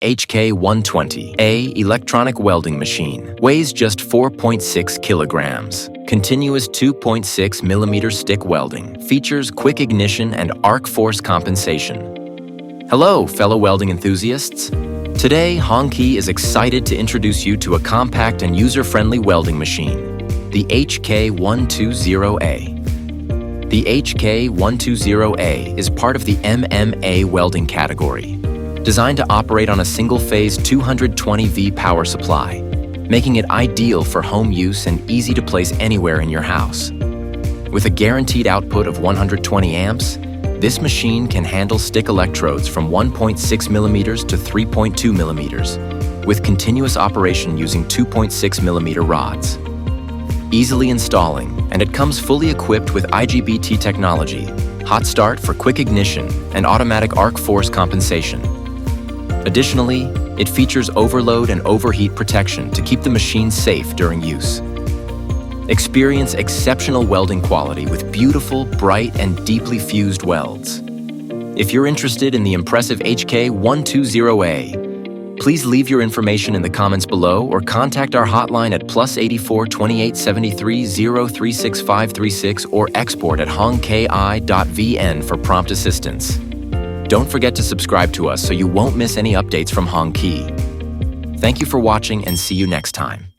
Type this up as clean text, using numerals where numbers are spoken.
HK120A electronic welding machine. Weighs just 4.6 kilograms. Continuous 2.6 millimeter stick welding. Features quick ignition and arc force compensation. Hello, fellow welding enthusiasts. Today, Hongqi is excited to introduce you to a compact and user-friendly welding machine, the HK120A. The HK120A is part of the MMA welding category, designed to operate on a single-phase 220V power supply, making it ideal for home use and easy to place anywhere in your house. With a guaranteed output of 120 amps, this machine can handle stick electrodes from 1.6 millimeters to 3.2 millimeters, with continuous operation using 2.6 millimeter rods. Easily installing, and it comes fully equipped with IGBT technology, hot start for quick ignition, and automatic arc force compensation. Additionally, it features overload and overheat protection to keep the machine safe during use. Experience exceptional welding quality with beautiful, bright, and deeply fused welds. If you're interested in the impressive HK120A, please leave your information in the comments below or contact our hotline at +84 2873 036536 or export at hongki.vn for prompt assistance. Don't forget to subscribe to us so you won't miss any updates from Hongqi. Thank you for watching and see you next time.